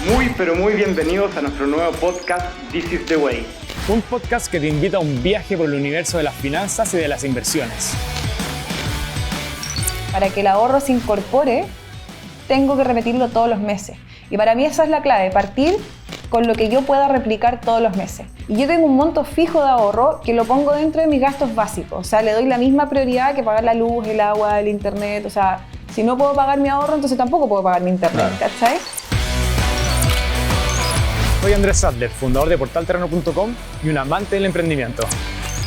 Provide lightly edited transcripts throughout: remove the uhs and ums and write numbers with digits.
Muy, pero muy bienvenidos a nuestro nuevo podcast This is the Way. Un podcast que te invita a un viaje por el universo de las finanzas y de las inversiones. Para que el ahorro se incorpore, tengo que repetirlo todos los meses. Y para mí esa es la clave, partir con lo que yo pueda replicar todos los meses. Y yo tengo un monto fijo de ahorro que lo pongo dentro de mis gastos básicos. O sea, le doy la misma prioridad que pagar la luz, el agua, el internet. O sea, si no puedo pagar mi ahorro, entonces tampoco puedo pagar mi internet, claro. ¿Cachai? Soy Andrés Sadler, fundador de portalterreno.com y un amante del emprendimiento.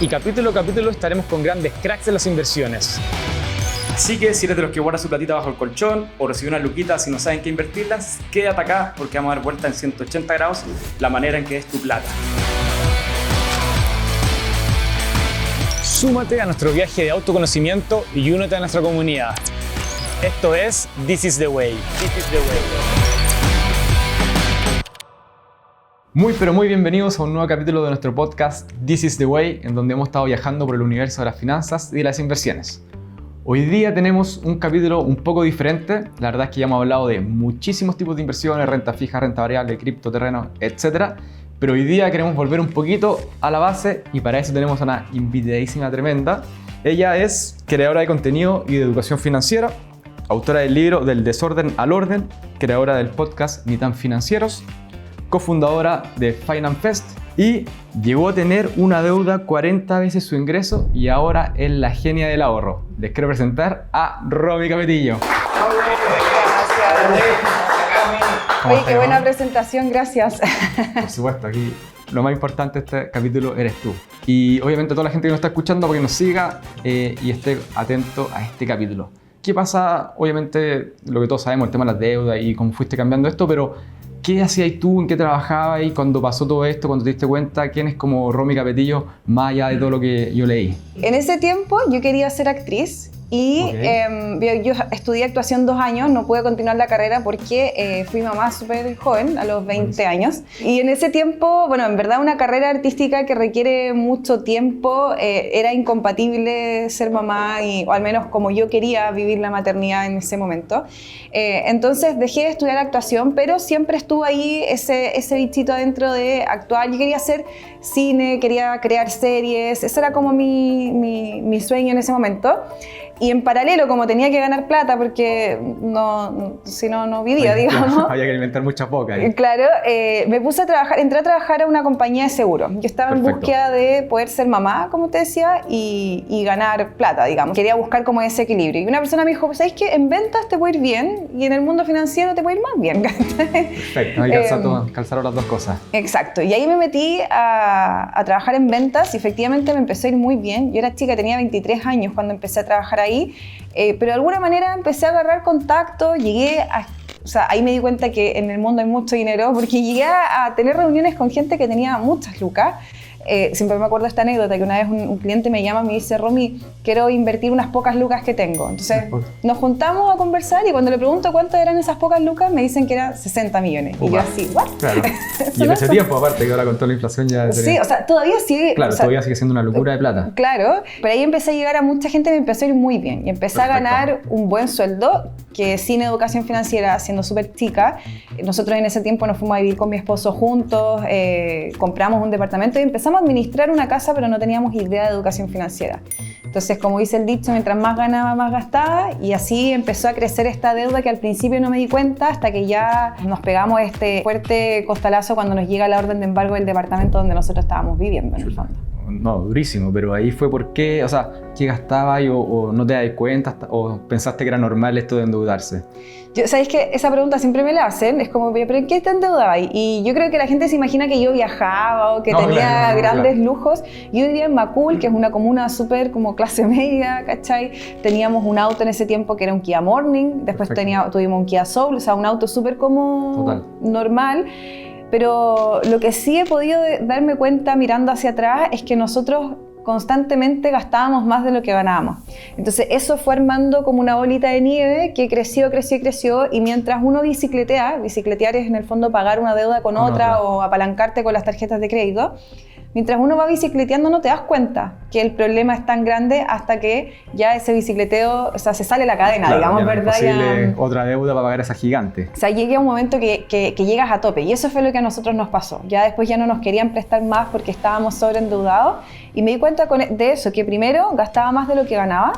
Y capítulo a capítulo estaremos con grandes cracks de las inversiones. Así que si eres de los que guarda su platita bajo el colchón o recibe una luquita si no saben qué invertirlas, quédate acá porque vamos a dar vuelta en 180 grados la manera en que es tu plata. Súmate a nuestro viaje de autoconocimiento y únete a nuestra comunidad. Esto es This is the Way. This is the Way. Muy pero muy bienvenidos a un nuevo capítulo de nuestro podcast This is the Way, en donde hemos estado viajando por el universo de las finanzas y de las inversiones. Hoy día tenemos un capítulo un poco diferente. La verdad es que ya hemos hablado de muchísimos tipos de inversiones, renta fija, renta variable, cripto, terreno, etc. Pero hoy día queremos volver un poquito a la base y para eso tenemos a una invitadísima tremenda. Ella es creadora de contenido y de educación financiera, autora del libro Del desorden al orden, creadora del podcast Ni tan financieros, cofundadora de FinanceFest y llegó a tener una deuda 40 veces su ingreso y ahora es la genia del ahorro. Les quiero presentar a Romy Capetillo. Gracias. Oye, qué buena presentación, gracias. Por supuesto, aquí lo más importante de este capítulo eres tú. Y obviamente toda la gente que nos está escuchando para que nos siga y esté atento a este capítulo. ¿Qué pasa? Obviamente lo que todos sabemos, el tema de las deudas y cómo fuiste cambiando esto, pero ¿qué hacías tú? ¿En qué trabajabas? Y cuando pasó todo esto, cuando te diste cuenta, ¿quién es como Romy Capetillo más allá de todo lo que yo leí? En ese tiempo yo quería ser actriz y yo estudié actuación 2 años, no pude continuar la carrera porque fui mamá súper joven, a los 20 años. Y en ese tiempo, bueno, en verdad una carrera artística que requiere mucho tiempo, era incompatible ser mamá, o al menos como yo quería vivir la maternidad en ese momento. Entonces dejé de estudiar actuación, pero siempre estuvo ahí ese bichito adentro de actuar. Yo quería hacer cine, quería crear series, ese era como mi sueño en ese momento. Y en paralelo, como tenía que ganar plata, porque si no vivía, digamos. Había que alimentar mucha poca. Claro, me puse a trabajar, entré a trabajar a una compañía de seguros. Yo estaba en búsqueda de poder ser mamá, como te decía, y ganar plata, digamos. Quería buscar como ese equilibrio. Y una persona me dijo, pues, ¿sabes qué? En ventas te puede ir bien y en el mundo financiero te puede ir más bien. Perfecto, ahí calzaron las dos cosas. Exacto, y ahí me metí a trabajar en ventas y efectivamente me empezó a ir muy bien. Yo era chica, tenía 23 años cuando empecé a trabajar ahí, pero de alguna manera empecé a agarrar contacto, ahí me di cuenta que en el mundo hay mucho dinero, porque llegué a tener reuniones con gente que tenía muchas lucas. Siempre me acuerdo de esta anécdota, que una vez un cliente me llama y me dice, Romy, quiero invertir unas pocas lucas que tengo. Entonces nos juntamos a conversar y cuando le pregunto cuánto eran esas pocas lucas, me dicen que eran 60 millones. Y yo así, ¿what? Claro. Y en ese tiempo, aparte, que ahora con toda la inflación ya... Sí, o sea, todavía sigue... Claro, todavía sigue siendo una locura de plata. Claro, pero ahí empecé a llegar a mucha gente y me empezó a ir muy bien. Y empecé a ganar un buen sueldo, que sin educación financiera, siendo súper chica, nosotros en ese tiempo nos fuimos a vivir con mi esposo juntos, compramos un departamento y empezamos a administrar una casa, pero no teníamos idea de educación financiera. Entonces, como dice el dicho, mientras más ganaba, más gastaba, y así empezó a crecer esta deuda que al principio no me di cuenta hasta que ya nos pegamos este fuerte costalazo cuando nos llega la orden de embargo del departamento donde nosotros estábamos viviendo, en el fondo. No, durísimo, pero ahí fue porque, o sea, ¿qué gastabas o no te das cuenta o pensaste que era normal esto de endeudarse? ¿Sabes qué? Esa pregunta siempre me la hacen, es como, ¿pero en qué te endeudabas? Y yo creo que la gente se imagina que yo viajaba o que tenía grandes lujos. Yo vivía en Macul, que es una comuna súper como clase media, ¿cachai? Teníamos un auto en ese tiempo que era un Kia Morning, después tuvimos un Kia Soul, o sea, un auto súper como normal. Pero lo que sí he podido darme cuenta mirando hacia atrás es que nosotros constantemente gastábamos más de lo que ganábamos. Entonces eso fue armando como una bolita de nieve que creció y mientras uno bicicletear es en el fondo pagar una deuda con otra o apalancarte con las tarjetas de crédito, mientras uno va bicicleteando no te das cuenta que el problema es tan grande hasta que ya ese bicicleteo, o sea, se sale la cadena, Claro, digamos, ya no es ¿verdad? posible otra deuda para pagar esa gigante. O sea, llega un momento que llegas a tope y eso fue lo que a nosotros nos pasó. Ya después ya no nos querían prestar más porque estábamos sobreendeudados y me di cuenta de eso, que primero gastaba más de lo que ganaba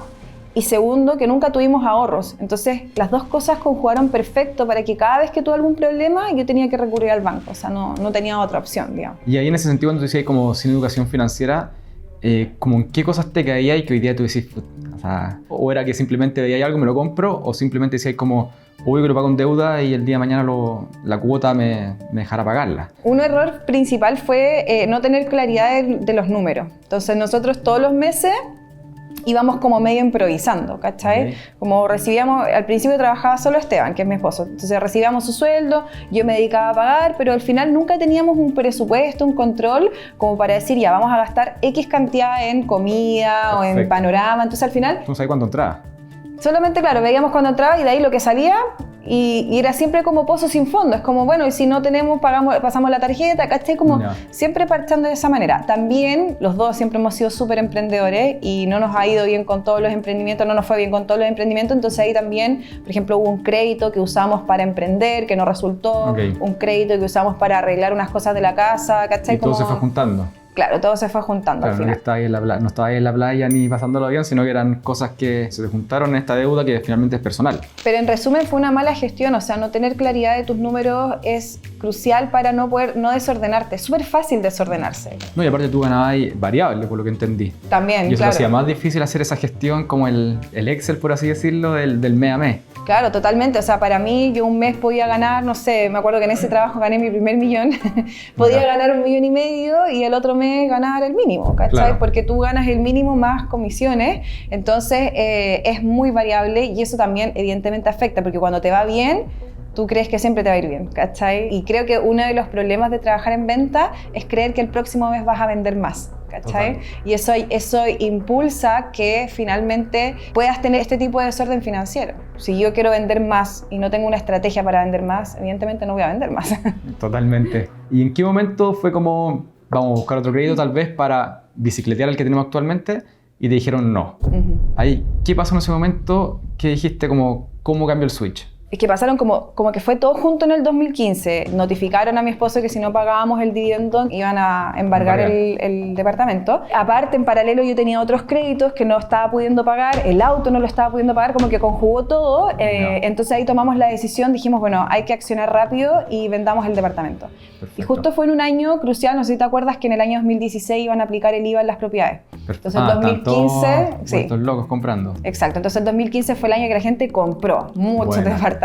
y segundo, que nunca tuvimos ahorros. Entonces, las dos cosas conjugaron perfecto para que cada vez que tuve algún problema yo tenía que recurrir al banco. O sea, no tenía otra opción, digamos. Y ahí en ese sentido, cuando tú decías como sin educación financiera, como en qué cosas te caías y que hoy día tú decís, o sea, o era que simplemente veía algo, me lo compro, o simplemente decías como, obvio que lo pago en deuda y el día de mañana la cuota me dejará pagarla. Un error principal fue no tener claridad de los números. Entonces, nosotros todos los meses íbamos como medio improvisando, ¿cachai? Okay. Como recibíamos, al principio trabajaba solo Esteban, que es mi esposo, entonces recibíamos su sueldo, yo me dedicaba a pagar, pero al final nunca teníamos un presupuesto, un control, como para decir, ya, vamos a gastar X cantidad en comida o en panorama, entonces al final... ¿Tú sabes cuánto entraba? Solamente, claro, veíamos cuando entraba y de ahí lo que salía y era siempre como pozo sin fondo. Es como, bueno, y si no tenemos, pasamos la tarjeta, ¿cachai? Como siempre parchando de esa manera. También los dos siempre hemos sido súper emprendedores y no nos ha ido bien con todos los emprendimientos, no nos fue bien con todos los emprendimientos. Entonces ahí también, por ejemplo, hubo un crédito que usamos para emprender, que no resultó, un crédito que usamos para arreglar unas cosas de la casa, ¿cachai? Y todo se fue juntando. Claro, todo se fue juntando al final. No estaba ahí en la playa ni pasándolo bien, sino que eran cosas que se te juntaron en esta deuda que finalmente es personal. Pero en resumen fue una mala gestión, o sea, no tener claridad de tus números es crucial para no desordenarte. Es súper fácil desordenarse. No, y aparte tú ganabas ahí variable, por lo que entendí. También, y eso claro. hacía más difícil hacer esa gestión como el Excel, por así decirlo, del mes a mes. Claro, totalmente. O sea, para mí, yo un mes podía ganar, no sé, me acuerdo que en ese trabajo gané mi primer millón, podía ganar 1,5 millones y el otro mes ganar el mínimo, ¿cachai? Claro. Porque tú ganas el mínimo más comisiones, entonces es muy variable y eso también evidentemente afecta, porque cuando te va bien, tú crees que siempre te va a ir bien, ¿cachai? Y creo que uno de los problemas de trabajar en venta es creer que el próximo mes vas a vender más, ¿cachai? Y eso impulsa que finalmente puedas tener este tipo de desorden financiero. Si yo quiero vender más y no tengo una estrategia para vender más, evidentemente no voy a vender más. Totalmente. ¿Y en qué momento fue como, vamos a buscar otro crédito tal vez para bicicletear el que tenemos actualmente? Y te dijeron no. Ahí, ¿qué pasó en ese momento? ¿Qué dijiste como, cómo cambió el switch? Es que pasaron como que fue todo junto en el 2015. Notificaron a mi esposo que si no pagábamos el dividendo iban a embargar el departamento. Aparte, en paralelo, yo tenía otros créditos que no estaba pudiendo pagar, el auto no lo estaba pudiendo pagar, como que conjugó todo. Entonces ahí tomamos la decisión, dijimos, bueno, hay que accionar rápido y vendamos el departamento. Perfecto. Y justo fue en un año crucial, no sé si te acuerdas que en el año 2016 iban a aplicar el IVA en las propiedades. Perfecto. Entonces el 2015... Sí. Estos locos comprando. Exacto, entonces el 2015 fue el año que la gente compró muchos departamentos.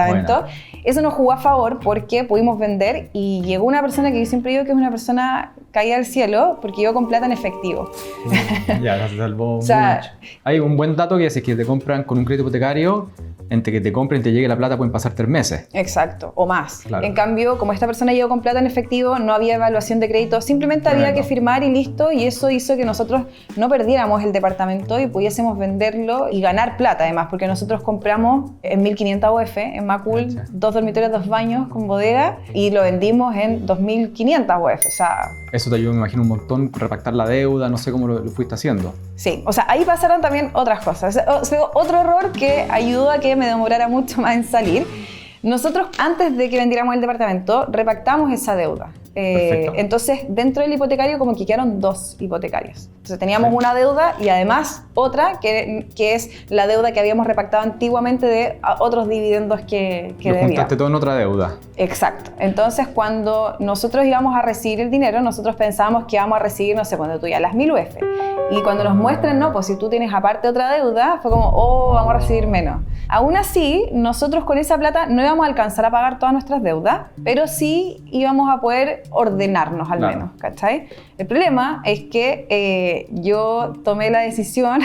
Eso nos jugó a favor porque pudimos vender y llegó una persona que yo siempre digo que es una persona caída del cielo porque llegó con plata en efectivo. Ya, se salvó mucho. Hay un buen dato que es que te compran con un crédito hipotecario, entre que te compren y te llegue la plata pueden pasar 3 meses. Exacto, o más. Claro. En cambio, como esta persona llegó con plata en efectivo, no había evaluación de crédito, simplemente había que firmar y listo, y eso hizo que nosotros no perdiéramos el departamento y pudiésemos venderlo y ganar plata además, porque nosotros compramos en 1.500 UF, en Macul, 2 dormitorios, 2 baños con bodega, y lo vendimos en 2.500 UF, o sea... Eso te ayudó, me imagino, un montón, repactar la deuda, no sé cómo lo fuiste haciendo. Sí, o sea, ahí pasaron también otras cosas. O sea, otro error que ayudó a que me demorara mucho más en salir. Nosotros, antes de que vendiéramos el departamento, repactamos esa deuda. Entonces, dentro del hipotecario, como que quedaron 2 hipotecarios. Entonces, teníamos una deuda y además otra, que es la deuda que habíamos repactado antiguamente de otros dividendos que debíamos. Juntaste todo en otra deuda. Exacto. Entonces, cuando nosotros íbamos a recibir el dinero, nosotros pensábamos que íbamos a recibir, no sé, cuando tú ya las 1.000 UF. Y cuando nos muestran, no, pues si tú tienes aparte otra deuda, fue como, oh, vamos a recibir menos. Aún así, nosotros con esa plata no íbamos a alcanzar a pagar todas nuestras deudas, pero sí íbamos a poder ordenarnos al menos, ¿cachai? El problema es que yo tomé la decisión,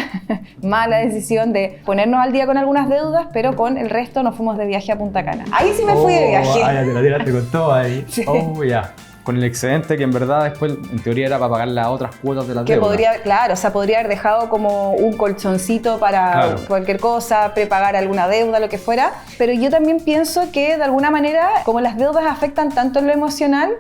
mala decisión, de ponernos al día con algunas deudas, pero con el resto nos fuimos de viaje a Punta Cana. Ahí sí me fui de viaje. Ya te la tiraste con todo ahí. Sí. Ya. Con el excedente que en verdad después en teoría era para pagar las otras cuotas de la deuda. Podría haber dejado como un colchoncito para cualquier cosa, prepagar alguna deuda, lo que fuera. Pero yo también pienso que de alguna manera, como las deudas afectan tanto en lo emocional,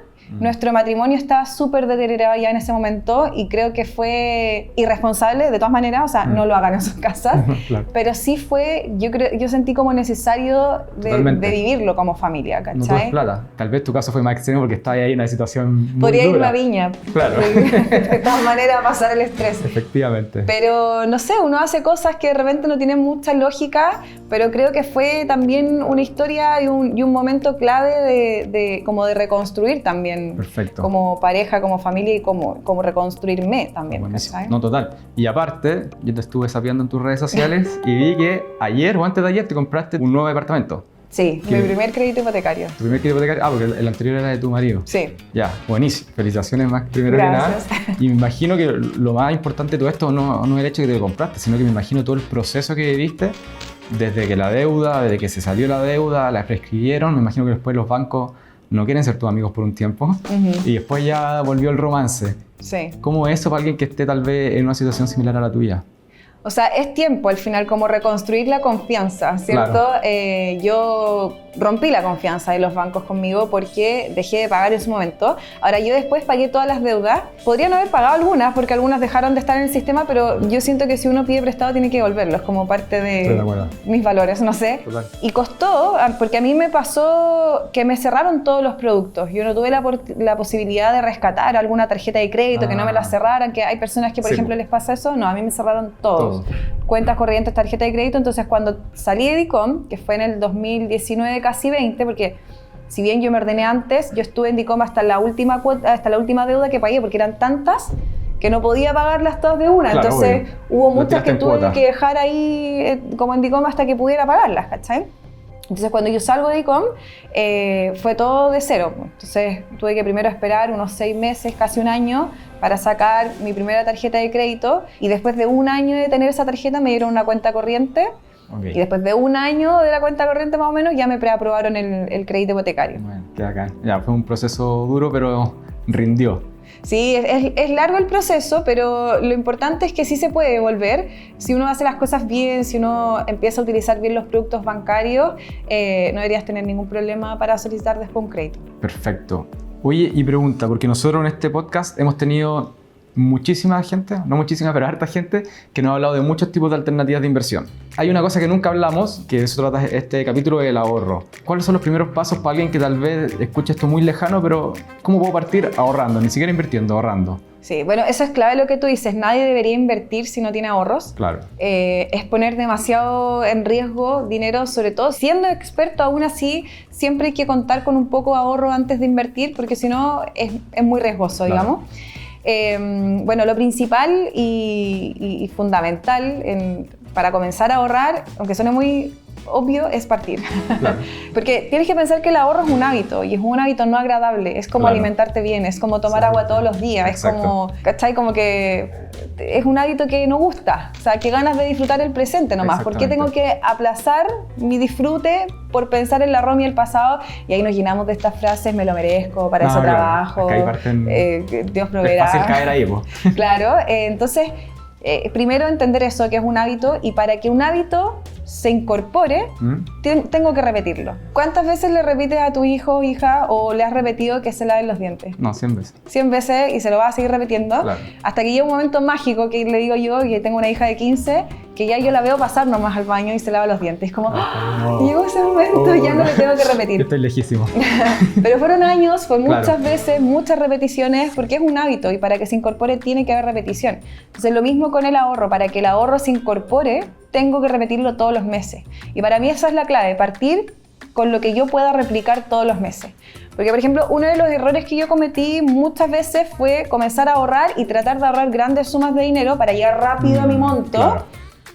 Nuestro matrimonio estaba súper deteriorado ya en ese momento y creo que fue irresponsable de todas maneras, o sea, no lo hagan en sus casas, Claro. pero sí fue, yo sentí como necesario de vivirlo como familia, ¿cachai? No todo es plata. Tal vez tu caso fue más extremo porque estabas ahí en una situación muy Podría irme dura. a Viña, Claro. de todas maneras pasar el estrés. Efectivamente. Pero no sé, uno hace cosas que de repente no tienen mucha lógica, pero creo que fue también una historia y un momento clave como de reconstruir también. Perfecto. Como pareja, como familia y como reconstruirme también. Buenísimo. ¿sabes? No, total. Y aparte, yo te estuve sapeando en tus redes sociales y vi que ayer o antes de ayer te compraste un nuevo departamento. Sí, ¿Qué? mi primer crédito hipotecario. Tu primer crédito hipotecario. Ah, porque el anterior era de tu marido. Sí. Ya, buenísimo. Felicitaciones más primero Gracias. que nada. Y me imagino que lo más importante de todo esto no es el hecho de que te lo compraste, sino que me imagino todo el proceso que viviste desde que la deuda, desde que se salió la deuda, la prescribieron. Me imagino que después los bancos no quieren ser tus amigos por un tiempo. Ujú. Y después ya volvió el romance. Sí. ¿Cómo es eso para alguien que esté tal vez en una situación similar a la tuya? O sea, es tiempo al final como reconstruir la confianza, ¿cierto? Claro. Yo rompí la confianza de los bancos conmigo porque dejé de pagar en su momento. Ahora, yo después pagué todas las deudas. Podría no haber pagado algunas porque algunas dejaron de estar en el sistema, pero yo siento que si uno pide prestado tiene que devolverlos como parte Estoy de acuerdo. de mis valores, no sé. Total. Y costó, porque a mí me pasó que me cerraron todos los productos. Yo no tuve la posibilidad de rescatar alguna tarjeta de crédito, que no me la cerraran, que hay personas que, por Sí, ejemplo, po. les pasa eso. No, a mí me cerraron todos. Todo. Cuentas corrientes, tarjeta de crédito. Entonces, cuando salí de DICOM, que fue en el 2019, casi 20, porque si bien yo me ordené antes, yo estuve en DICOM hasta la última deuda que pagué, porque eran tantas que no podía pagarlas todas de una. Claro, Entonces, obvio. hubo Lo muchas tiraste que en tuve cuota. que dejar ahí como en DICOM hasta que pudiera pagarlas, ¿cachai? Entonces, cuando yo salgo de DICOM, fue todo de cero. Entonces, tuve que primero esperar unos 6 meses, casi un año, para sacar mi primera tarjeta de crédito. Y después de un año de tener esa tarjeta, me dieron una cuenta corriente. Ok. Y después de un año de la cuenta corriente, más o menos, ya me preaprobaron el crédito hipotecario. Bueno, qué bacán. Ya, fue un proceso duro, pero rindió. Sí, es largo el proceso, pero lo importante es que sí se puede volver. Si uno hace las cosas bien, si uno empieza a utilizar bien los productos bancarios, no deberías tener ningún problema para solicitar después un crédito. Perfecto. Oye, y pregunta, porque nosotros en este podcast hemos tenido muchísima gente, no muchísima, pero harta gente que nos ha hablado de muchos tipos de alternativas de inversión. Hay una cosa que nunca hablamos, que eso trata este capítulo, del ahorro. ¿Cuáles son los primeros pasos para alguien que tal vez escuche esto muy lejano, pero cómo puedo partir ahorrando? Ni siquiera invirtiendo, ahorrando. Sí, bueno, eso es clave lo que tú dices. Nadie debería invertir si no tiene ahorros. Claro. Es poner demasiado en riesgo dinero, sobre todo siendo experto. Aún así, siempre hay que contar con un poco de ahorro antes de invertir, porque si no es muy riesgoso, Claro. digamos. Bueno, lo principal y fundamental para comenzar a ahorrar, aunque suene muy obvio, es partir. Claro. Porque tienes que pensar que el ahorro es un hábito y es un hábito no agradable. Es como Claro. alimentarte bien, es como tomar Sí. agua todos los días, Exacto. es como, ¿cachai? Como que es un hábito que no gusta. O sea, que ganas de disfrutar el presente nomás. ¿Por qué tengo que aplazar mi disfrute por pensar en la Romy del pasado? Y ahí nos llenamos de estas frases: me lo merezco, para eso Claro. trabajo, Acá hay parten- Dios Es proveerá. fácil caer ahí, po. Claro, entonces, primero entender eso, que es un hábito, y para que un hábito se incorpore, tengo que repetirlo. ¿Cuántas veces le repites a tu hijo o hija, o le has repetido que se laven los dientes? No, 100 veces. 100 veces, y se lo vas a seguir repitiendo, Claro. hasta que llega un momento mágico que le digo yo, que tengo una hija de 15, que ya yo la veo pasar nomás al baño y se lava los dientes. Es como, ¡ah! Llegó ese momento, ya no le tengo que Yo repetir. estoy lejísimo. Pero fueron años, fue muchas Claro. veces, muchas repeticiones, porque es un hábito y para que se incorpore tiene que haber repetición. Entonces, lo mismo con el ahorro. Para que el ahorro se incorpore, tengo que repetirlo todos los meses. Y para mí esa es la clave: partir con lo que yo pueda replicar todos los meses. Porque, por ejemplo, uno de los errores que yo cometí muchas veces fue comenzar a ahorrar y tratar de ahorrar grandes sumas de dinero para llegar rápido a mi monto. Claro.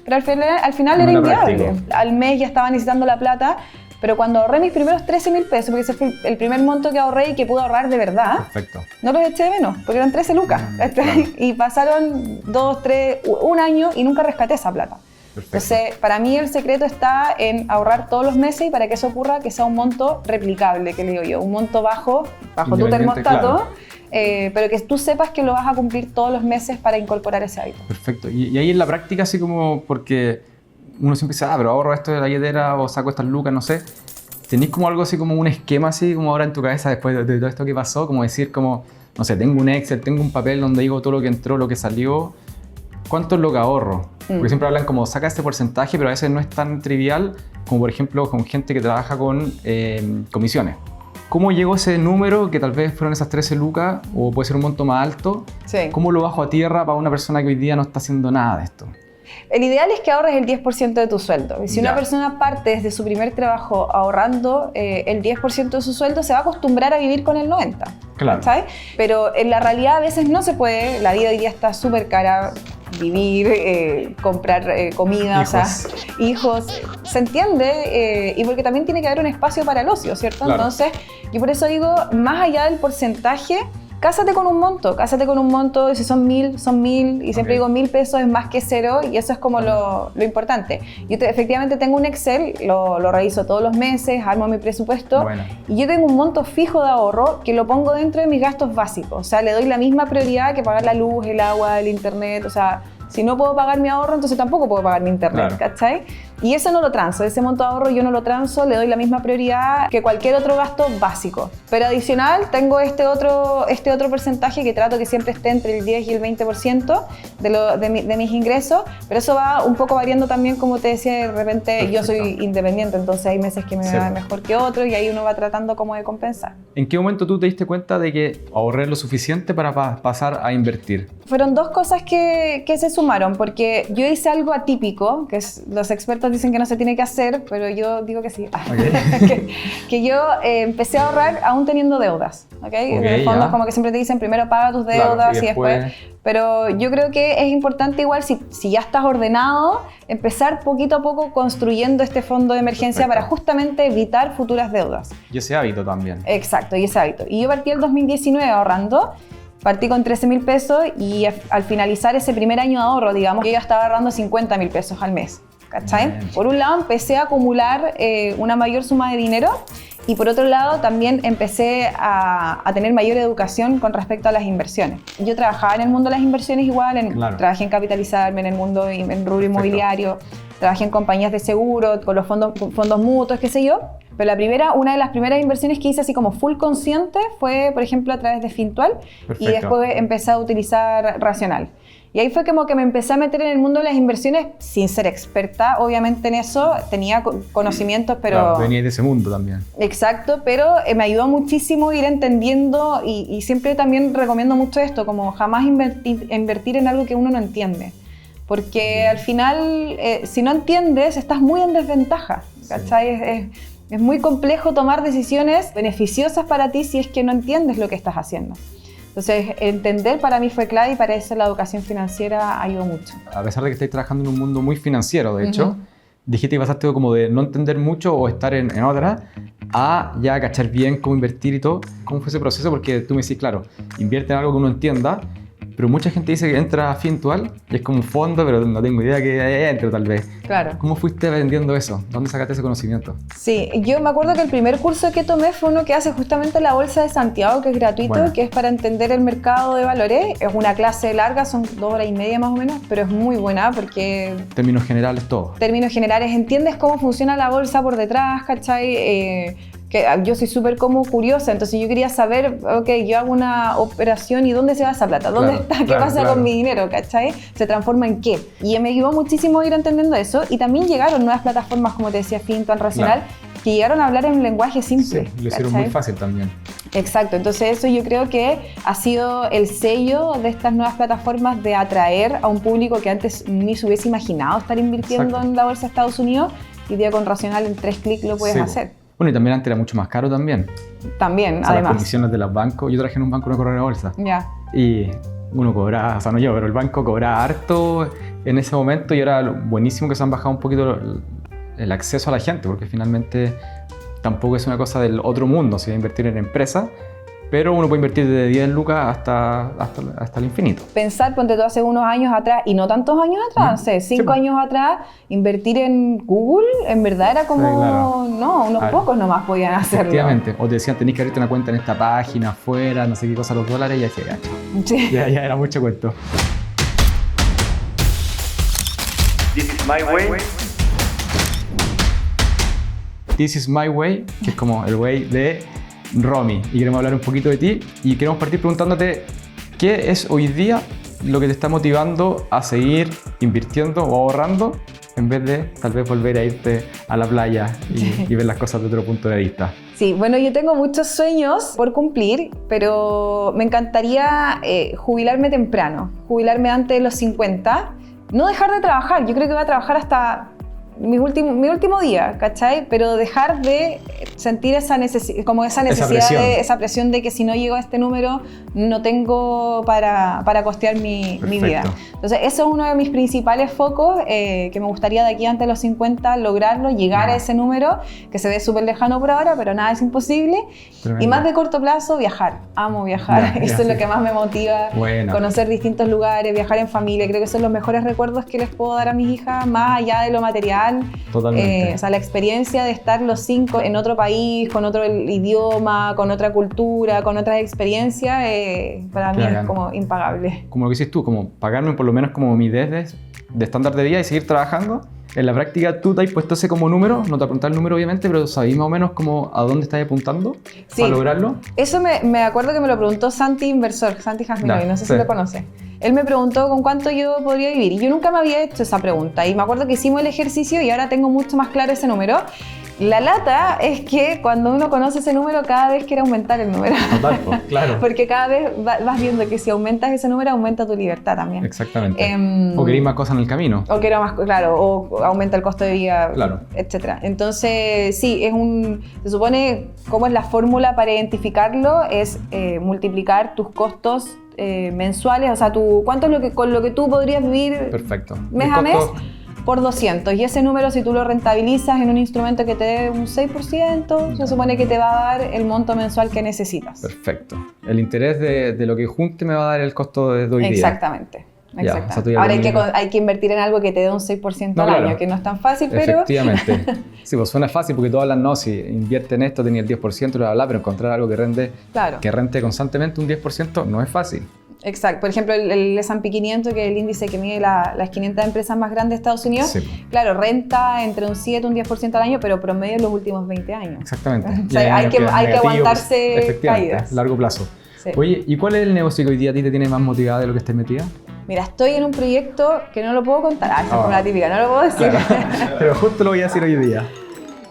Pero al final No era era inviable. práctico. Al mes ya estaba necesitando la plata, pero cuando ahorré mis primeros 13.000 pesos, porque ese fue el primer monto que ahorré y que pude ahorrar de verdad, Perfecto. no los eché de menos, porque eran 13 lucas. Claro. Y pasaron 2, 3, un año y nunca rescaté esa plata. Perfecto. Entonces, para mí el secreto está en ahorrar todos los meses, y para que eso ocurra, que sea un monto replicable, que le digo yo, un monto bajo tu Independiente, termostato, claro. pero que tú sepas que lo vas a cumplir todos los meses para incorporar ese hábito. Perfecto. Y ahí en la práctica, así como, porque uno siempre dice, pero ahorro esto de la billetera o saco estas lucas, no sé. ¿Tenéis como algo así, como un esquema así, como ahora en tu cabeza después de todo esto que pasó? Como decir como, no sé, tengo un Excel, tengo un papel donde digo todo lo que entró, lo que salió. ¿Cuánto es lo que ahorro? Porque siempre hablan como, saca este porcentaje, pero a veces no es tan trivial como, por ejemplo, con gente que trabaja con comisiones. ¿Cómo llegó ese número, que tal vez fueron esas 13 lucas, o puede ser un monto más alto? Sí. ¿Cómo lo bajo a tierra para una persona que hoy día no está haciendo nada de esto? El ideal es que ahorres el 10% de tu sueldo. Y si una Ya. persona parte desde su primer trabajo ahorrando el 10% de su sueldo, se va a acostumbrar a vivir con el 90%. Claro. ¿Sabes? Pero en la realidad a veces no se puede. La vida hoy día está súper cara. Vivir, comprar comida, Hijos. o sea, hijos, se entiende, y porque también tiene que haber un espacio para el ocio, ¿cierto? Claro. Entonces, yo por eso digo, más allá del porcentaje, cásate con un monto, y si son 1.000, son 1.000, y siempre Ok. digo 1.000 pesos es más que cero, y eso es como lo importante. Yo efectivamente tengo un Excel, lo reviso todos los meses, armo mi presupuesto, Bueno. y yo tengo un monto fijo de ahorro que lo pongo dentro de mis gastos básicos, o sea, le doy la misma prioridad que pagar la luz, el agua, el internet, o sea, si no puedo pagar mi ahorro, entonces tampoco puedo pagar mi internet, Claro. ¿cachai? Y eso no lo transo, ese monto de ahorro yo no lo transo, le doy la misma prioridad que cualquier otro gasto básico. Pero adicional tengo este otro porcentaje que trato que siempre esté entre el 10 y el 20% de mis ingresos, pero eso va un poco variando también, como te decía, de repente yo soy independiente, entonces hay meses que me Sí. va mejor que otros y ahí uno va tratando como de compensar. ¿En qué momento tú te diste cuenta de que ahorré lo suficiente para pasar a invertir? Fueron dos cosas que se sumaron, porque yo hice algo atípico, los expertos dicen que no se tiene que hacer, pero yo digo que sí. que yo empecé a ahorrar aún teniendo deudas, ¿ok? En el fondo ya. es como que siempre te dicen primero paga tus Claro, deudas y y después... Pero yo creo que es importante igual, si ya estás ordenado, empezar poquito a poco construyendo este fondo de emergencia Perfecto. para justamente evitar futuras deudas. Y ese hábito también. Exacto, y ese hábito. Y yo partí el 2019 ahorrando, partí con 13.000 pesos y al finalizar ese primer año de ahorro, digamos, yo ya estaba ahorrando 50.000 pesos al mes, ¿cachai? Bien. Por un lado empecé a acumular una mayor suma de dinero y por otro lado también empecé a tener mayor educación con respecto a las inversiones. Yo trabajaba en el mundo de las inversiones igual, Claro. trabajé en capitalizarme en el mundo, en rubro inmobiliario, trabajé en compañías de seguro, con los fondos mutuos, qué sé yo. Pero una de las primeras inversiones que hice así como full consciente fue, por ejemplo, a través de Fintual. Perfecto. Y después empecé a utilizar Racional. Y ahí fue como que me empecé a meter en el mundo de las inversiones sin ser experta, obviamente en eso, tenía conocimientos, pero... Claro, venía de ese mundo también. Exacto, pero me ayudó muchísimo ir entendiendo y siempre también recomiendo mucho esto, como jamás invertir en algo que uno no entiende. Porque al final, si no entiendes, estás muy en desventaja, ¿cachai? Es muy complejo tomar decisiones beneficiosas para ti si es que no entiendes lo que estás haciendo. Entonces, entender para mí fue clave y para eso la educación financiera ayudó mucho. A pesar de que estáis trabajando en un mundo muy financiero, de hecho, dijiste que pasaste como de no entender mucho o estar en otra a ya cachar bien cómo invertir y todo. ¿Cómo fue ese proceso? Porque tú me decís, claro, invierte en algo que uno entienda, pero mucha gente dice que entra a Fintual y es como un fondo, pero no tengo idea que entre tal vez. Claro. ¿Cómo fuiste aprendiendo eso? ¿Dónde sacaste ese conocimiento? Sí, yo me acuerdo que el primer curso que tomé fue uno que hace justamente la Bolsa de Santiago, que es gratuito, Bueno. que es para entender el mercado de valores. Es una clase larga, son 2 horas y media más o menos, pero es muy buena porque Términos generales, todo. en términos generales entiendes cómo funciona la bolsa por detrás, ¿cachai? Que yo soy súper como curiosa, entonces yo quería saber, ok, yo hago una operación y ¿dónde se va esa plata? ¿Dónde Claro, está? ¿Qué claro, pasa claro. con mi dinero? ¿Cachai? ¿Se transforma en qué? Y me ayudó muchísimo ir entendiendo eso y también llegaron nuevas plataformas, como te decía, Fintual, Racional, que llegaron a hablar en un lenguaje simple. Sí, lo hicieron ¿cachai? muy fácil también. Exacto, entonces eso yo creo que ha sido el sello de estas nuevas plataformas de atraer a un público que antes ni se hubiese imaginado estar invirtiendo Exacto. en la bolsa de Estados Unidos y hoy día con Racional en 3 clics lo puedes Sí, hacer. Bueno, y también antes era mucho más caro también. También, O sea, las además. comisiones de los bancos. Yo trabajé en un banco, no corredor de bolsa. Ya, Y uno cobraba, o sea, no yo, pero el banco cobraba harto en ese momento y ahora buenísimo que se han bajado un poquito el acceso a la gente, porque finalmente tampoco es una cosa del otro mundo, si va a invertir en empresas, pero uno puede invertir desde 10 lucas hasta el infinito. pensar, ponte tú hace unos años atrás, y no tantos años atrás, no sé, 5 pues. años atrás, invertir en Google, en verdad era como, Sí, claro. no, unos A ver, pocos nomás podían hacerlo. Efectivamente. O te decían, tenés que abrirte una cuenta en esta página, afuera, no sé qué cosa, los dólares, y ya decía, Sí. ya era mucho cuento. This is my way. This is My Way, que es como el way de Romy. Y queremos hablar un poquito de ti y queremos partir preguntándote qué es hoy día lo que te está motivando a seguir invirtiendo o ahorrando en vez de tal vez volver a irte a la playa y ver las cosas de otro punto de vista. Sí, bueno, yo tengo muchos sueños por cumplir, pero me encantaría jubilarme temprano, jubilarme antes de los 50, no dejar de trabajar. Yo creo que voy a trabajar hasta mi último día, ¿cachai? Pero dejar de sentir esa necesidad esa presión de que si no llego a este número no tengo para costear mi vida. Entonces eso es uno de mis principales focos, que me gustaría de aquí antes de los 50 lograrlo, llegar a ese número, que se ve súper lejano por ahora, pero nada es imposible. Tremendo. Y más de corto plazo, viajar. Amo viajar, eso es lo que más me motiva, conocer distintos lugares, viajar en familia. Creo que son los mejores recuerdos que les puedo dar a mis hijas, más allá de lo material. Totalmente. O sea, la experiencia de estar los 5 en otro país, con otro idioma, con otra cultura, con otras experiencias, para mí es como impagable. Como lo que dices tú, como pagarme por lo menos como mi de estándar de vida y seguir trabajando. En la práctica, ¿tú te has puesto ese como número? No te voy a preguntar el número, obviamente, pero ¿sabéis más o menos como a dónde estás apuntando para lograrlo? Eso me acuerdo que me lo preguntó Santi Inversor, Santi Jasminoy, no sé si lo conoce. Él me preguntó con cuánto yo podría vivir y yo nunca me había hecho esa pregunta y me acuerdo que hicimos el ejercicio y ahora tengo mucho más claro ese número. La lata es que cuando uno conoce ese número cada vez quiere aumentar el número. Total, claro. Porque cada vez vas viendo que si aumentas ese número aumenta tu libertad también. Exactamente. O querés más cosas en el camino. O quiero más, claro, o aumenta el costo de vida, claro, etc. Entonces sí, se supone cómo es la fórmula para identificarlo, es multiplicar tus costos mensuales, o sea, ¿cuánto es con lo que tú podrías vivir mes a mes? Por 200, y ese número si tú lo rentabilizas en un instrumento que te dé un 6%, se supone que te va a dar el monto mensual que necesitas. Perfecto. El interés de lo que junte me va a dar el costo de hoy día. Exactamente. Ahora hay que invertir en algo que te dé un 6% al año, que no es tan fácil, pero... Efectivamente. Sí, pues suena fácil porque todos hablan, no, si invierte en esto tenía el 10%, pero encontrar algo que rente constantemente un 10% no es fácil. Exacto. Por ejemplo, el S&P 500, que es el índice que mide las 500 empresas más grandes de Estados Unidos, claro, renta entre un 7 y un 10% al año, pero promedio en los últimos 20 años. Exactamente. O sea, hay que aguantarse caídas. Largo plazo. Sí. Oye, ¿y cuál es el negocio que hoy día a ti te tiene más motivada de lo que estés metida? Mira, estoy en un proyecto que no lo puedo contar. Es como la típica, no lo puedo decir. Claro. Pero justo lo voy a decir hoy día.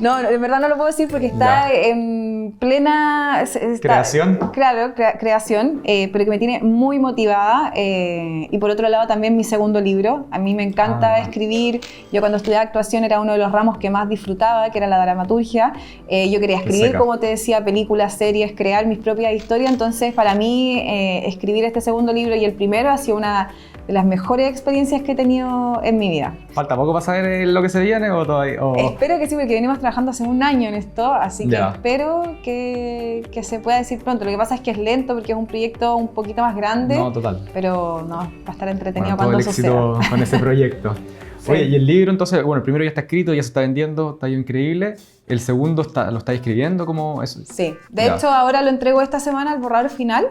No, de verdad no lo puedo decir porque está en plena... ¿Creación? Claro, creación, pero que me tiene muy motivada. Y por otro lado también mi segundo libro. A mí me encanta escribir. Yo cuando estudiaba actuación era uno de los ramos que más disfrutaba, que era la dramaturgia. Yo quería escribir, como te decía, películas, series, crear mis propias historias. Entonces, para mí, escribir este segundo libro y el primero ha sido una de las mejores experiencias que he tenido en mi vida. ¿Falta poco para saber lo que se viene o todavía? Espero que sí, porque venimos trabajando hace un año en esto, así que espero que se pueda decir pronto. Lo que pasa es que es lento porque es un proyecto un poquito más grande. No, total. Pero no, va a estar entretenido cuando suceda. Todo el éxito con ese proyecto. Sí. Oye, y el libro entonces, bueno, el primero ya está escrito, ya se está vendiendo, está increíble. El segundo lo está escribiendo, ¿cómo es? Sí, de hecho ahora lo entrego esta semana al borrador final.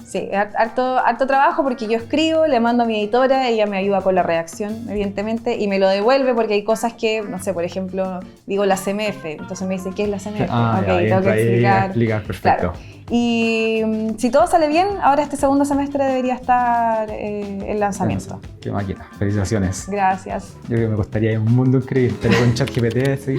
Sí, harto trabajo porque yo escribo, le mando a mi editora, ella me ayuda con la redacción, evidentemente, y me lo devuelve porque hay cosas que, no sé, por ejemplo, digo la CMF, entonces me dice, ¿qué es la CMF? Tengo que explicar, perfecto. Claro. Y si todo sale bien, ahora este segundo semestre debería estar el lanzamiento. Qué máquina, felicitaciones. Gracias. Yo creo que me costaría un mundo escribir, pero con ChatGPT,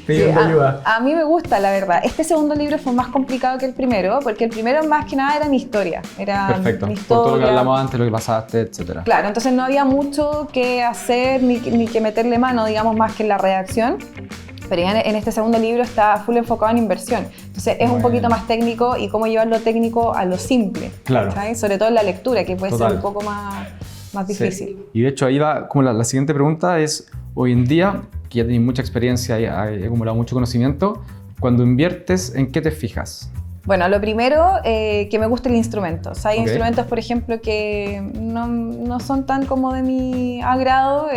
pidiendo ayuda. A mí me gusta, la verdad. Este segundo libro fue más complicado que el primero, porque el primero más que nada era mi historia. Perfecto, mi por todo lo que hablamos antes, lo que pasaste, etc. Claro, entonces no había mucho que hacer ni que meterle mano, digamos, más que en la redacción. Pero ya en este segundo libro está full enfocado en inversión. Entonces es un poquito más técnico y cómo llevar lo técnico a lo simple. Claro. ¿Sabes? Sobre todo en la lectura, que puede ser un poco más difícil. Sí. Y de hecho ahí va, como la siguiente pregunta es, hoy en día, que ya tienes mucha experiencia y has acumulado mucho conocimiento, cuando inviertes, ¿en qué te fijas? Bueno, lo primero, que me gusta el instrumento. O sea, hay Ok. instrumentos, por ejemplo, que no son tan como de mi agrado.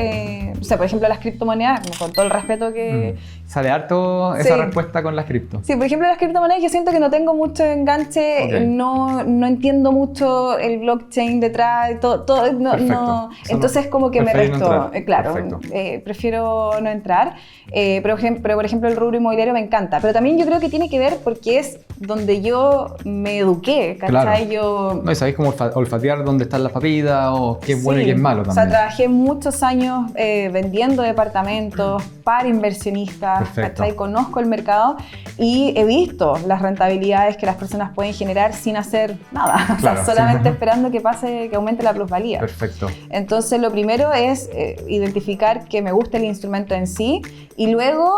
O sea, por ejemplo, las criptomonedas, con todo el respeto que... Sale harto esa Sí. respuesta con las cripto. Sí, por ejemplo, las criptomonedas yo siento que no tengo mucho enganche, Ok. no entiendo mucho el blockchain detrás, todo Perfecto. Eso entonces no- como que me preferís no resto, entrar. claro, Perfecto. prefiero no entrar, pero por ejemplo el rubro inmobiliario me encanta, pero también yo creo que tiene que ver porque es donde yo me eduqué, ¿cachai? Claro. No, y sabéis cómo olfatear dónde están las papitas o qué es bueno y Sí. qué es malo O sea, también. trabajé muchos años vendiendo departamentos para inversionistas, Perfecto. ¿cachai? Conozco el mercado y he visto las rentabilidades que las personas pueden generar sin hacer nada, o sea, Claro. solamente esperando que pase, que aumente la plusvalía. Perfecto. Entonces, lo primero es identificar que me gusta el instrumento en sí y luego,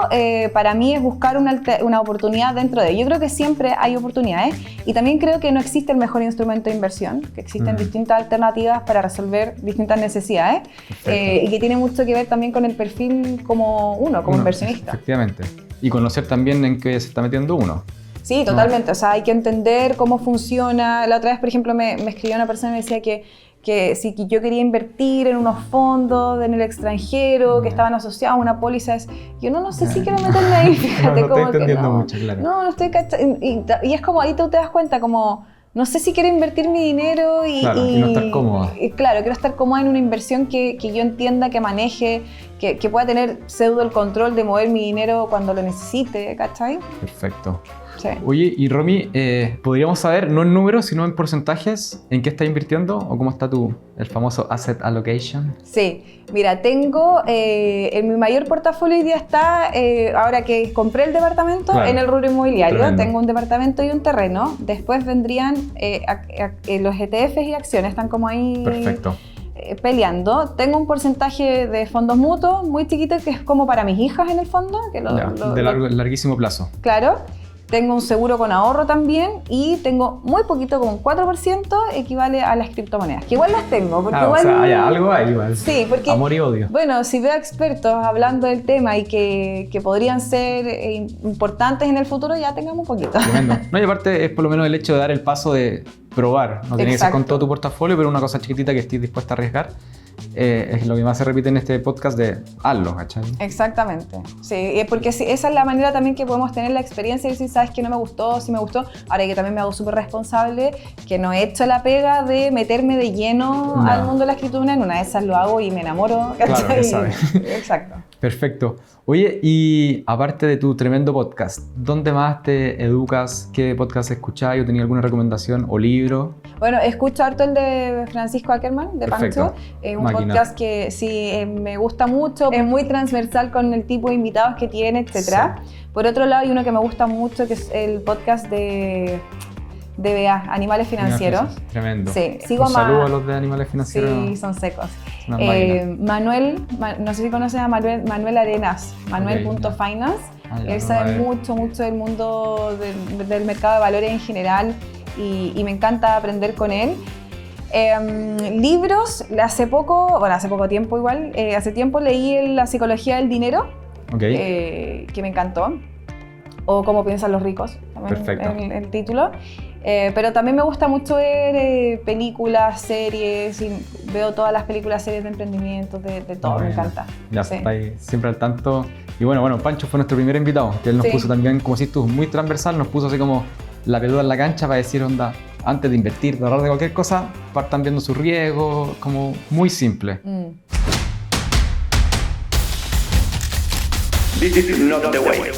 para mí, es buscar una oportunidad dentro de él. Yo creo que siempre hay oportunidades y también creo que no existe el mejor instrumento de inversión, que existen distintas alternativas para resolver distintas necesidades y que tiene mucho que ver también con el perfil como como inversionista. Efectivamente. Y conocer también en qué se está metiendo uno. Sí, totalmente. O sea, hay que entender cómo funciona. La otra vez, por ejemplo, me escribió una persona y me decía que si yo quería invertir en unos fondos en el extranjero que estaban asociados a una póliza, yo no sé si quiero meterme ahí, fíjate, No como estoy que entendiendo no. mucho, claro. No estoy cachando. Y es como ahí tú te das cuenta, como no sé si quiero invertir mi dinero Claro, y no estar cómoda. Claro, quiero estar cómoda en una inversión que yo entienda, que maneje, que pueda tener pseudo el control de mover mi dinero cuando lo necesite, ¿cachai? Perfecto. Sí. Oye, y Romy, ¿podríamos saber, no en números, sino en porcentajes, en qué estás invirtiendo o cómo está el famoso asset allocation? Sí, mira, tengo, en mi mayor portafolio hoy día está, ahora que compré el departamento, Claro. en el rubro inmobiliario. Tremendo. Tengo un departamento y un terreno. Después vendrían los ETFs y acciones, están como ahí Perfecto. Peleando. Tengo un porcentaje de fondos mutuos muy chiquito que es como para mis hijas en el fondo. Que De larguísimo plazo. Claro. Tengo un seguro con ahorro también y tengo muy poquito, como un 4%, equivale a las criptomonedas, que igual las tengo, porque igual... O sea, hay algo ahí igual. Sí, porque... Amor y odio. Bueno, si veo expertos hablando del tema y que podrían ser importantes en el futuro, ya tengamos un poquito. Tremendo. No, y aparte es por lo menos el hecho de dar el paso de probar. No tiene que ser con Exacto. todo tu portafolio, pero una cosa chiquitita que estés dispuesta a arriesgar. Es lo que más se repite en este podcast de hazlo, ¿cachai? Exactamente, sí, porque sí, esa es la manera también que podemos tener la experiencia y decir, sabes que no me gustó, sí me gustó. Ahora que también me hago súper responsable, que no he hecho la pega de meterme de lleno No. al mundo de la escritura, en una de esas lo hago y me enamoro, Claro, ¿cachai? ya sabe. Exacto. Perfecto. Oye, y aparte de tu tremendo podcast, ¿dónde más te educas? ¿Qué podcast escucháis o tenías alguna recomendación o libro? Bueno, escucho harto el de Francisco Ackerman, de Perfecto. Pancho. Es un Máquina. podcast que sí me gusta mucho, es muy transversal con el tipo de invitados que tiene, etc. Por otro lado, hay uno que me gusta mucho, que es el podcast de DBA, Animales Financieros. Tremendo. Sí, sigo Un saludo a los de Animales Financieros. Sí, son secos. Una máquina. Manuel, no sé si conoces a Manuel Arenas, Manuel.finance. Ya, Él sabe no, mucho del mundo del mercado de valores en general y me encanta aprender con él. Libros, hace poco tiempo igual, hace tiempo leí La psicología del dinero, Ok. que me encantó, o Cómo piensan los ricos, también Perfecto. el título. Pero también me gusta mucho ver películas, series, y veo todas las películas, series de emprendimiento, de todo, Bueno, me encanta. Ya Sí. está ahí siempre al tanto. Y bueno, Pancho fue nuestro primer invitado, que él nos Sí. puso también, como si tú, muy transversal, nos puso así como la peluda en la cancha para decir, onda, antes de invertir, de ahorrar de cualquier cosa, partan viendo sus riesgos, como muy simple. This is not the way.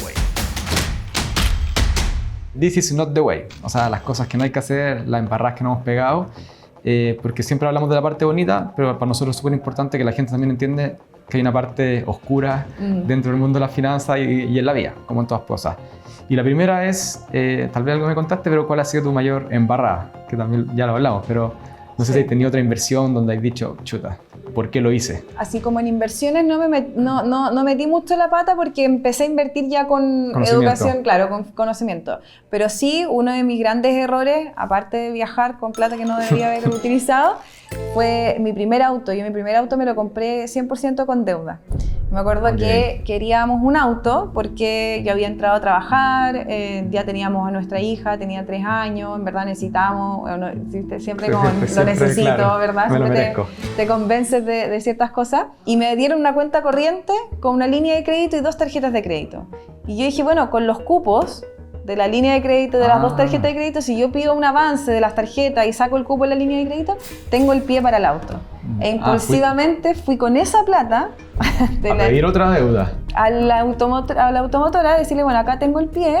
This is not the way. O sea, las cosas que no hay que hacer, las embarradas que no hemos pegado, porque siempre hablamos de la parte bonita, pero para nosotros es súper importante que la gente también entiende que hay una parte oscura dentro del mundo de las finanzas y en la vida, como en todas cosas. Y la primera es, tal vez algo me contaste, pero ¿cuál ha sido tu mayor embarrada? Que también ya lo hablamos, pero no sé si has tenido otra inversión donde has dicho, chuta, ¿por qué lo hice? Así como en inversiones no metí mucho la pata porque empecé a invertir ya con Conocimiento. educación, claro, con conocimiento. Pero sí, uno de mis grandes errores, aparte de viajar con plata que no debería haber utilizado, fue mi primer auto. Yo mi primer auto me lo compré 100% con deuda. Me acuerdo que queríamos un auto porque yo había entrado a trabajar, ya teníamos a nuestra hija, tenía 3 años, en verdad necesitábamos, bueno, siempre como lo necesito, claro, ¿verdad? Siempre te convences de ciertas cosas. Y me dieron una cuenta corriente con una línea de crédito y 2 tarjetas de crédito. Y yo dije, bueno, con los cupos de la línea de crédito, de las 2 tarjetas de crédito, si yo pido un avance de las tarjetas y saco el cupo en la línea de crédito, tengo el pie para el auto. E impulsivamente fui con esa plata a pedir otra deuda a la automotora, a decirle, bueno, acá tengo el pie,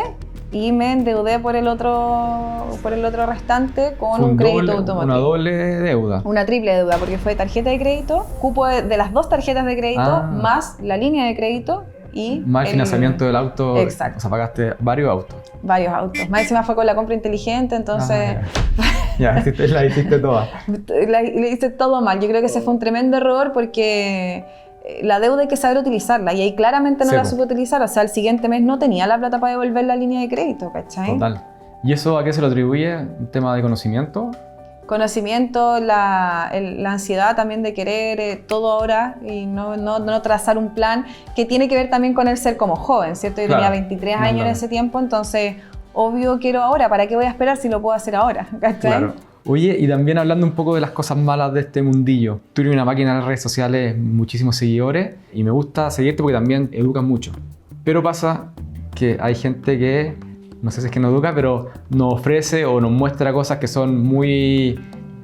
y me endeudé por el otro restante con un crédito automotriz. Una doble deuda. Una triple deuda, porque fue tarjeta de crédito, cupo de las 2 tarjetas de crédito, más la línea de crédito y más el financiamiento del auto. Exacto. O sea, pagaste varios autos. Varios autos. Más encima fue con la compra inteligente, entonces... Ya, la hiciste toda. Le hice todo mal. Yo creo que ese fue un tremendo error porque la deuda hay que saber utilizarla y ahí claramente no la supe utilizar. O sea, el siguiente mes no tenía la plata para devolver la línea de crédito, ¿cachai? Total. ¿Y eso a qué se lo atribuye? ¿Un tema de conocimiento? Conocimiento, la ansiedad también de querer todo ahora y no trazar un plan que tiene que ver también con el ser como joven, ¿cierto? Yo tenía 23 años en ese tiempo, entonces obvio quiero ahora, ¿para qué voy a esperar si lo puedo hacer ahora? ¿Cachai? Claro. Oye, y también hablando un poco de las cosas malas de este mundillo. Tú eres una máquina en las redes sociales, muchísimos seguidores, y me gusta seguirte porque también educas mucho. Pero pasa que hay gente que, no sé si es que nos educa, pero nos ofrece o nos muestra cosas que son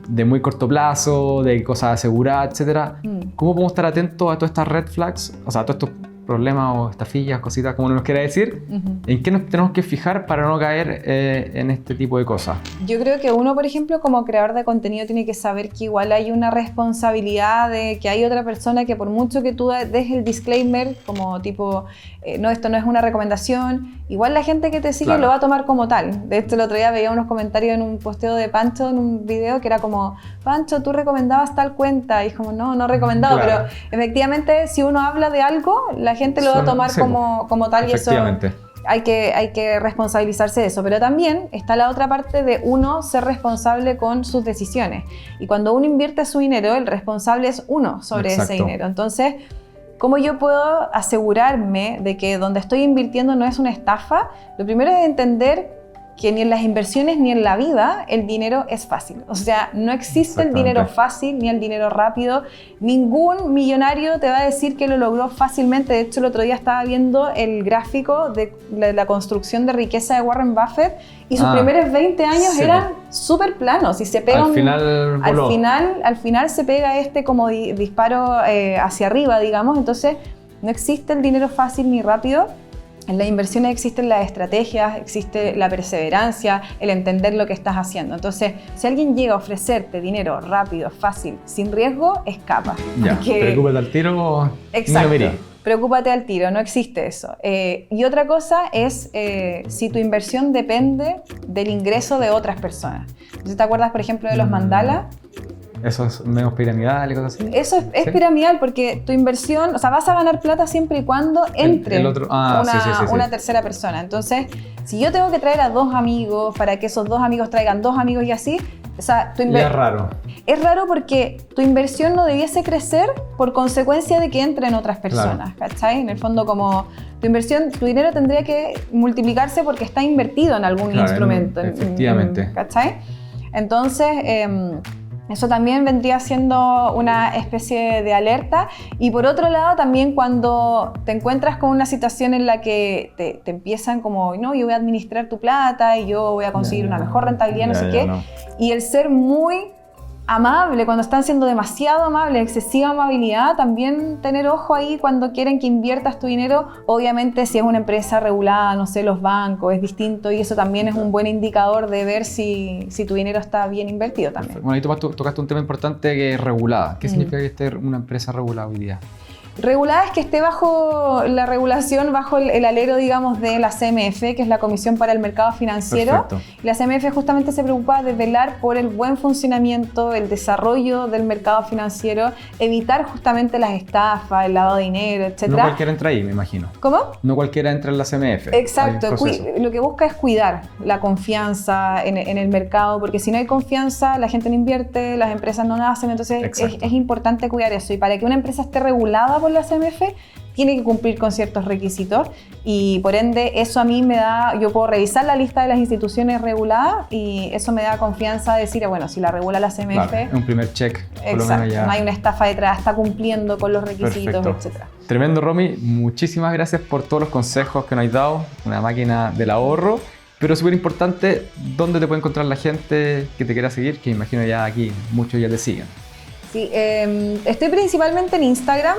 de muy corto plazo, de cosas aseguradas, etc. ¿Cómo podemos estar atentos a todas estas red flags? O sea, a todos estos problemas o estafillas, cositas, como nos quiera decir. ¿En qué nos tenemos que fijar para no caer en este tipo de cosas? Yo creo que uno, por ejemplo, como creador de contenido tiene que saber que igual hay una responsabilidad de que hay otra persona que por mucho que tú des el disclaimer, como tipo, no, esto no es una recomendación, igual la gente que te sigue lo va a tomar como tal. De hecho, el otro día veía unos comentarios en un posteo de Pancho en un video que era como, Pancho, tú recomendabas tal cuenta, y es como, no he recomendado, pero efectivamente si uno habla de algo, la gente lo va a tomar como tal, y eso hay que responsabilizarse de eso. Pero también está la otra parte de uno ser responsable con sus decisiones, y cuando uno invierte su dinero, el responsable es uno sobre ese dinero. Entonces, ¿cómo yo puedo asegurarme de que donde estoy invirtiendo no es una estafa? Lo primero es entender que ni en las inversiones ni en la vida el dinero es fácil. O sea, no existe el dinero fácil ni el dinero rápido. Ningún millonario te va a decir que lo logró fácilmente. De hecho, el otro día estaba viendo el gráfico de la construcción de riqueza de Warren Buffett y sus primeros 20 años eran súper planos y se pega al final se pega como disparo hacia arriba, digamos. Entonces, no existe el dinero fácil ni rápido. En las inversiones existen las estrategias, existe la perseverancia, el entender lo que estás haciendo. Entonces, si alguien llega a ofrecerte dinero rápido, fácil, sin riesgo, escapa. Ya, preocúpate al tiro. Exacto, preocúpate al tiro, no existe eso. Y otra cosa es si tu inversión depende del ingreso de otras personas. Entonces, ¿te acuerdas, por ejemplo, de los mandala? ¿Eso es menos piramidal y cosas así? Eso es piramidal porque tu inversión, o sea, vas a ganar plata siempre y cuando entre una tercera persona. Entonces, si yo tengo que traer a 2 amigos para que esos 2 amigos traigan 2 amigos y así, o sea, es raro. Es raro porque tu inversión no debiese crecer por consecuencia de que entren otras personas, ¿cachai? En el fondo, como tu inversión, tu dinero tendría que multiplicarse porque está invertido en algún instrumento. Efectivamente. ¿Cachai? Entonces, eso también vendría siendo una especie de alerta. Y por otro lado, también cuando te encuentras con una situación en la que te empiezan como, no, yo voy a administrar tu plata y yo voy a conseguir una mejor rentabilidad, no sé qué. Y el ser muy amable, cuando están siendo demasiado amables, excesiva amabilidad, también tener ojo ahí cuando quieren que inviertas tu dinero. Obviamente si es una empresa regulada, no sé, los bancos, es distinto y eso también es un buen indicador de ver si tu dinero está bien invertido también. Bueno, ahí tocaste un tema importante que es regulada. ¿Qué significa que esté una empresa regulada hoy día? Regulada es que esté bajo la regulación, bajo el alero, digamos, de la CMF, que es la Comisión para el Mercado Financiero. Perfecto. La CMF justamente se preocupa de velar por el buen funcionamiento, el desarrollo del mercado financiero, evitar justamente las estafas, el lavado de dinero, etc. No cualquiera entra ahí, me imagino. ¿Cómo? No cualquiera entra en la CMF. Exacto. Lo que busca es cuidar la confianza en el mercado, porque si no hay confianza, la gente no invierte, las empresas no nacen, entonces es importante cuidar eso. Y para que una empresa esté regulada por la CMF, tiene que cumplir con ciertos requisitos y por ende eso a mí me da, yo puedo revisar la lista de las instituciones reguladas y eso me da confianza de decir, bueno, si la regula la CMF... Claro, es un primer check. Exacto, no hay una estafa detrás, está cumpliendo con los requisitos, Perfecto. etc. Tremendo, Romy. Muchísimas gracias por todos los consejos que nos has dado. Una máquina del ahorro. Pero súper importante, ¿dónde te puede encontrar la gente que te quiera seguir? Que imagino ya aquí muchos ya te siguen. Sí, estoy principalmente en Instagram,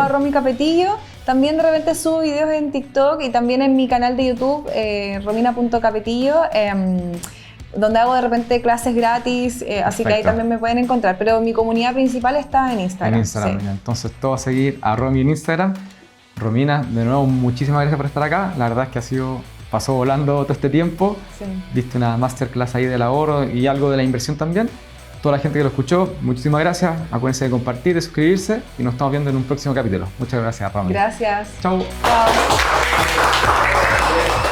@RomiCapetillo. También de repente subo videos en TikTok y también en mi canal de YouTube, romina.capetillo, donde hago de repente clases gratis, así que ahí también me pueden encontrar. Pero mi comunidad principal está en Instagram. En Instagram, sí. Entonces todo a seguir a Romy en Instagram. Romina, de nuevo, muchísimas gracias por estar acá. La verdad es que pasó volando todo este tiempo. Sí. Diste una masterclass ahí del ahorro y algo de la inversión también. Toda la gente que lo escuchó, muchísimas gracias. Acuérdense de compartir, de suscribirse y nos estamos viendo en un próximo capítulo. Muchas gracias, Romy. Gracias. Chao. Chao.